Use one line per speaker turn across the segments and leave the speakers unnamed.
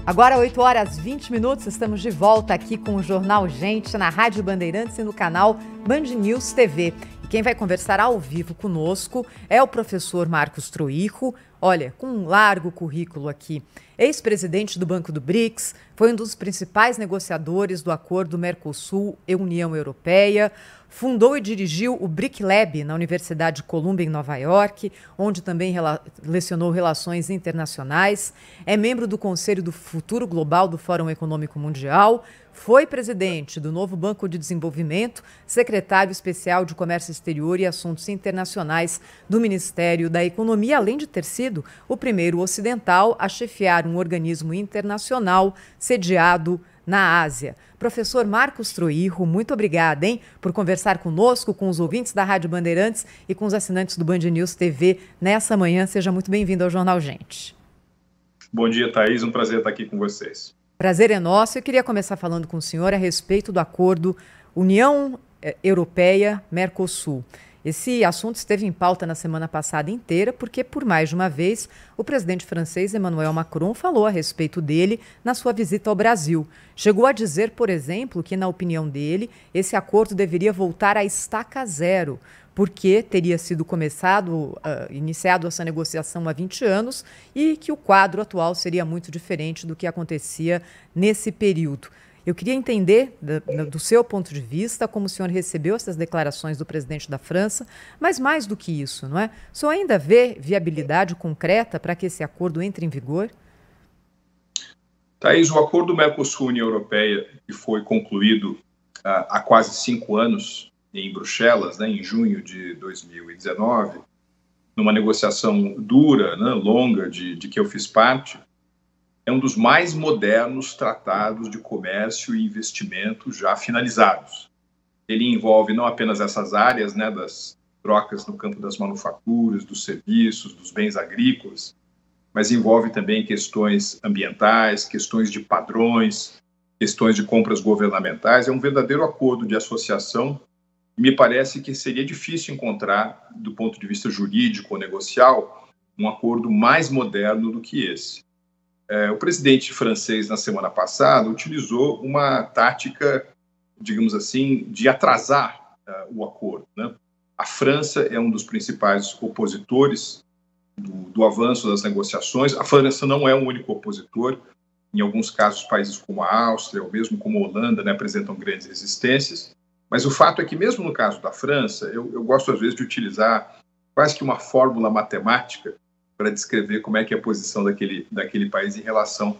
Agora, 8 horas 20 minutos, estamos de volta aqui com o Jornal Gente, na Rádio Bandeirantes e no canal Band News TV. E quem vai conversar ao vivo conosco é o professor Marcos Troijo, olha, com um largo currículo aqui. Ex-presidente do Banco do BRICS, foi um dos principais negociadores do acordo Mercosul e União Europeia, fundou e dirigiu o BRIC Lab na Universidade de Columbia, em Nova York, onde também lecionou relações internacionais, é membro do Conselho do Futuro Global do Fórum Econômico Mundial, foi presidente do novo Banco de Desenvolvimento, secretário especial de Comércio Exterior e Assuntos Internacionais do Ministério da Economia, além de ter sido o primeiro ocidental a chefiar um organismo internacional sediado na Ásia. Professor Marcos Troijo, muito obrigada, por conversar conosco, com os ouvintes da Rádio Bandeirantes e com os assinantes do Band News TV nessa manhã. Seja muito bem-vindo ao Jornal Gente.
Bom dia, Thaís. Um prazer estar aqui com vocês.
Prazer é nosso. Eu queria começar falando com o senhor a respeito do acordo União Europeia-Mercosul. Esse assunto esteve em pauta na semana passada inteira, porque, por mais de uma vez, o presidente francês Emmanuel Macron falou a respeito dele na sua visita ao Brasil. Chegou a dizer, por exemplo, que, na opinião dele, esse acordo deveria voltar à estaca zero, porque teria sido iniciado essa negociação há 20 anos e que o quadro atual seria muito diferente do que acontecia nesse período. Eu queria entender, do seu ponto de vista, como o senhor recebeu essas declarações do presidente da França, mas mais do que isso, não é? O senhor ainda vê viabilidade concreta para que esse acordo entre em vigor?
Thaís, o acordo Mercosul-União Europeia, que foi concluído há quase 5 anos em Bruxelas, em junho de 2019, numa negociação dura, longa, de que eu fiz parte, é um dos mais modernos tratados de comércio e investimento já finalizados. Ele envolve não apenas essas áreas, das trocas no campo das manufaturas, dos serviços, dos bens agrícolas, mas envolve também questões ambientais, questões de padrões, questões de compras governamentais. É um verdadeiro acordo de associação. Me parece que seria difícil encontrar, do ponto de vista jurídico ou negocial, um acordo mais moderno do que esse. O presidente francês, na semana passada, utilizou uma tática, digamos assim, de atrasar o acordo. A França é um dos principais opositores do avanço das negociações. A França não é o único opositor. Em alguns casos, países como a Áustria, ou mesmo como a Holanda, apresentam grandes resistências. Mas o fato é que, mesmo no caso da França, eu gosto, às vezes, de utilizar quase que uma fórmula matemática para descrever como é que é a posição daquele país em relação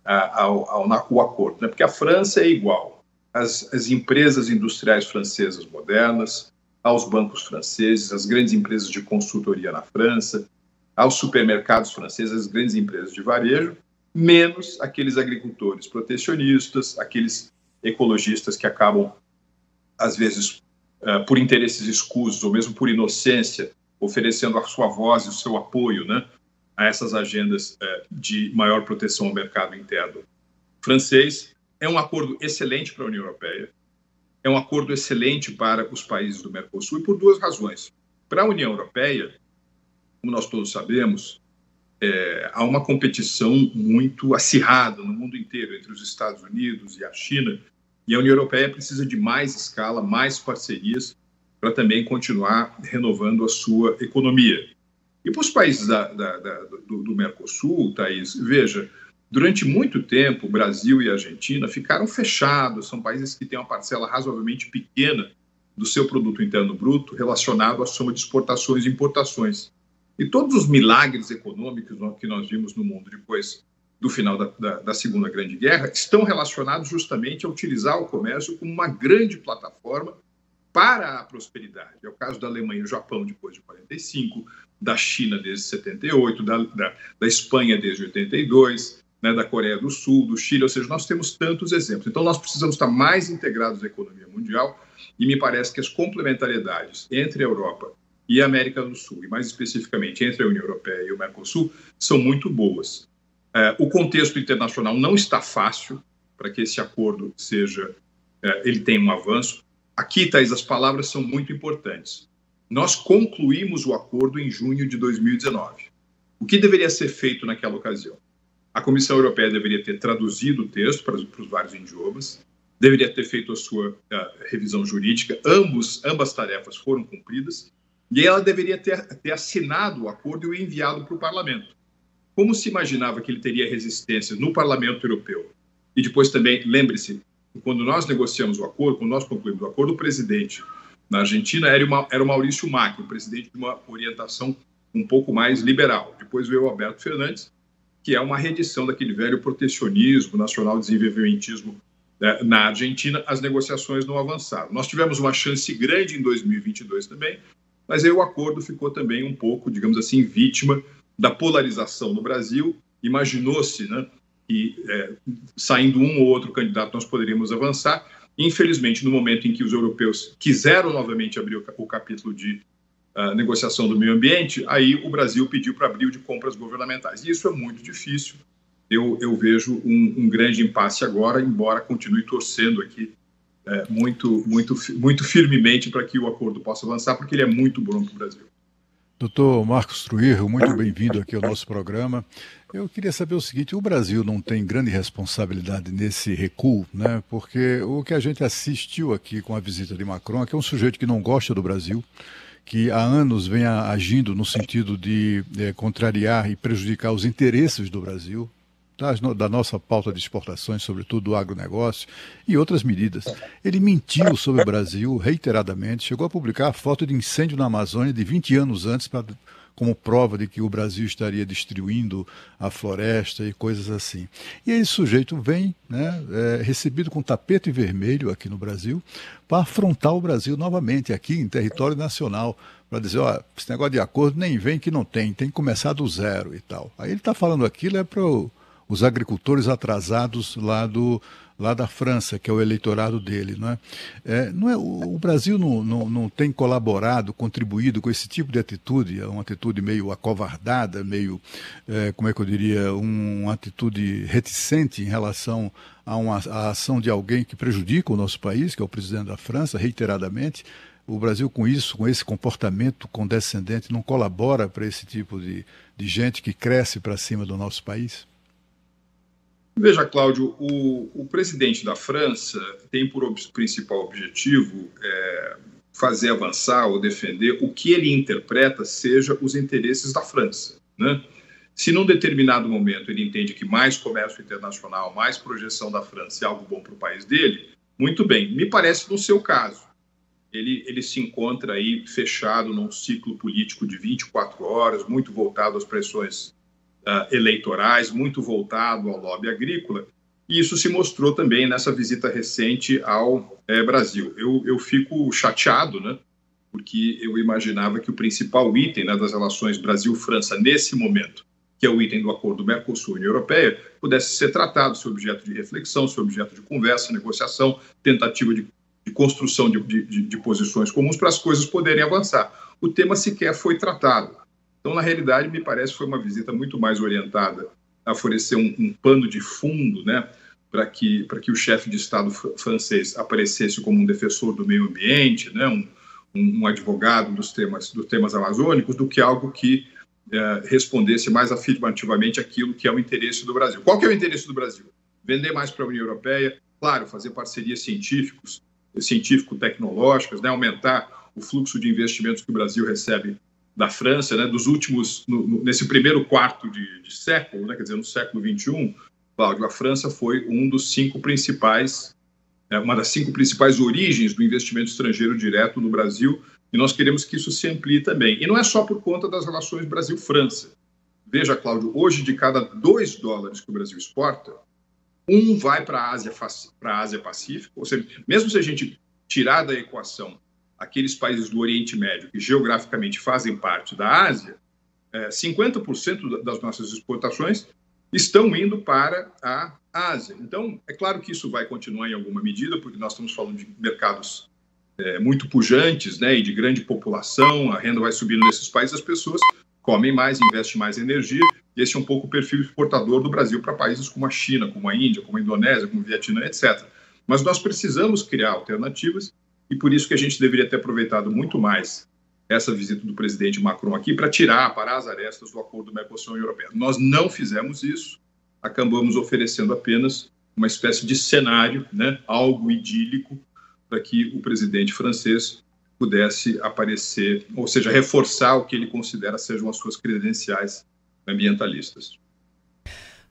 ao acordo. Porque a França é igual às empresas industriais francesas modernas, aos bancos franceses, às grandes empresas de consultoria na França, aos supermercados franceses, às grandes empresas de varejo, menos aqueles agricultores protecionistas, aqueles ecologistas que acabam, às vezes, por interesses escusos ou mesmo por inocência, oferecendo a sua voz e o seu apoio a essas agendas de maior proteção ao mercado interno francês. É um acordo excelente para a União Europeia, é um acordo excelente para os países do Mercosul, e por duas razões. Para a União Europeia, como nós todos sabemos, há uma competição muito acirrada no mundo inteiro entre os Estados Unidos e a China, e a União Europeia precisa de mais escala, mais parcerias, para também continuar renovando a sua economia. E para os países do Mercosul, Thaís, veja, durante muito tempo, o Brasil e a Argentina ficaram fechados, são países que têm uma parcela razoavelmente pequena do seu produto interno bruto relacionado à soma de exportações e importações. E todos os milagres econômicos que nós vimos no mundo depois do final da Segunda Grande Guerra estão relacionados justamente a utilizar o comércio como uma grande plataforma para a prosperidade. É o caso da Alemanha e do Japão depois de 45, da China desde 78, da Espanha desde 82, da Coreia do Sul, do Chile, ou seja, nós temos tantos exemplos. Então, nós precisamos estar mais integrados à economia mundial e me parece que as complementariedades entre a Europa e a América do Sul, e mais especificamente entre a União Europeia e o Mercosul, são muito boas. O contexto internacional não está fácil para que esse acordo ele tenha um avanço. Aqui, Thaís, as palavras são muito importantes. Nós concluímos o acordo em junho de 2019. O que deveria ser feito naquela ocasião? A Comissão Europeia deveria ter traduzido o texto para os vários idiomas, deveria ter feito a sua revisão jurídica, ambas tarefas foram cumpridas, e ela deveria ter assinado o acordo e o enviado para o parlamento. Como se imaginava que ele teria resistência no Parlamento Europeu? E depois também, lembre-se, quando nós negociamos o acordo, quando nós concluímos o acordo, o presidente na Argentina era o Maurício Macri, o presidente de uma orientação um pouco mais liberal. Depois veio o Alberto Fernandes, que é uma reedição daquele velho protecionismo, nacional desenvolvimentismo na Argentina. As negociações não avançaram. Nós tivemos uma chance grande em 2022 também, mas aí o acordo ficou também um pouco, digamos assim, vítima da polarização no Brasil. Imaginou-se, né, que saindo um ou outro candidato nós poderíamos avançar. Infelizmente, no momento em que os europeus quiseram novamente abrir o capítulo de negociação do meio ambiente, aí o Brasil pediu para abrir o de compras governamentais. E isso é muito difícil. Eu vejo um grande impasse agora, embora continue torcendo aqui muito firmemente para que o acordo possa avançar, porque ele é muito bom para o Brasil.
Doutor Marcos Trujillo, muito bem-vindo aqui ao nosso programa. Eu queria saber o seguinte: o Brasil não tem grande responsabilidade nesse recuo, né? Porque o que a gente assistiu aqui com a visita de Macron é que é um sujeito que não gosta do Brasil, que há anos vem agindo no sentido de contrariar e prejudicar os interesses do Brasil, da nossa pauta de exportações, sobretudo do agronegócio, e outras medidas. Ele mentiu sobre o Brasil reiteradamente, chegou a publicar a foto de incêndio na Amazônia de 20 anos antes, como prova de que o Brasil estaria destruindo a floresta e coisas assim. E esse sujeito vem, né, recebido com tapete vermelho aqui no Brasil, para afrontar o Brasil novamente, aqui em território nacional, para dizer, ó, esse negócio de acordo nem vem que não tem que começar do zero e tal. Aí ele está falando aquilo para os agricultores atrasados lá da França, que é o eleitorado dele. O Brasil não tem colaborado, contribuído com esse tipo de atitude, uma atitude meio acovardada, meio, como é que eu diria, uma atitude reticente em relação à ação de alguém que prejudica o nosso país, que é o presidente da França, reiteradamente. O Brasil, com esse comportamento condescendente, não colabora para esse tipo de gente que cresce para cima do nosso país?
Veja, Cláudio, o presidente da França tem por principal objetivo fazer avançar ou defender o que ele interpreta seja os interesses da França, né? Se num determinado momento ele entende que mais comércio internacional, mais projeção da França é algo bom para o país dele, muito bem. Me parece no seu caso. Ele se encontra aí fechado num ciclo político de 24 horas, muito voltado às pressões eleitorais, muito voltado ao lobby agrícola, e isso se mostrou também nessa visita recente ao Brasil. Eu fico chateado, né, porque eu imaginava que o principal item, né, das relações Brasil-França nesse momento, que é o item do acordo Mercosul-União Europeia, pudesse ser tratado, ser objeto de reflexão, ser objeto de conversa, negociação, tentativa de construção de posições comuns para as coisas poderem avançar. O tema sequer foi tratado. Então, na realidade, me parece que foi uma visita muito mais orientada a oferecer um pano de fundo, né, para que o chefe de Estado francês aparecesse como um defensor do meio ambiente, né, um advogado dos temas amazônicos, do que algo que respondesse mais afirmativamente aquilo que é o interesse do Brasil. Qual que é o interesse do Brasil? Vender mais para a União Europeia, claro, fazer parcerias científico-tecnológicas, né, aumentar o fluxo de investimentos que o Brasil recebe da França, né, dos últimos, nesse primeiro quarto de século, né, quer dizer, no século XXI, Cláudio, a França foi uma das cinco principais origens do investimento estrangeiro direto no Brasil, e nós queremos que isso se amplie também. E não é só por conta das relações Brasil-França. Veja, Cláudio, hoje de cada $2 que o Brasil exporta, um vai para a Ásia-Pacífico, ou seja, mesmo se a gente tirar da equação aqueles países do Oriente Médio que geograficamente fazem parte da Ásia, 50% das nossas exportações estão indo para a Ásia. Então, é claro que isso vai continuar em alguma medida, porque nós estamos falando de mercados muito pujantes, né, e de grande população, a renda vai subindo nesses países, as pessoas comem mais, investem mais em energia, e esse é um pouco o perfil exportador do Brasil para países como a China, como a Índia, como a Indonésia, como o Vietnã, etc. Mas nós precisamos criar alternativas, e por isso que a gente deveria ter aproveitado muito mais essa visita do presidente Macron aqui para parar as arestas do acordo Mercosul-União Europeia. Nós não fizemos isso, acabamos oferecendo apenas uma espécie de cenário, né, algo idílico, para que o presidente francês pudesse aparecer, ou seja, reforçar o que ele considera sejam as suas credenciais ambientalistas.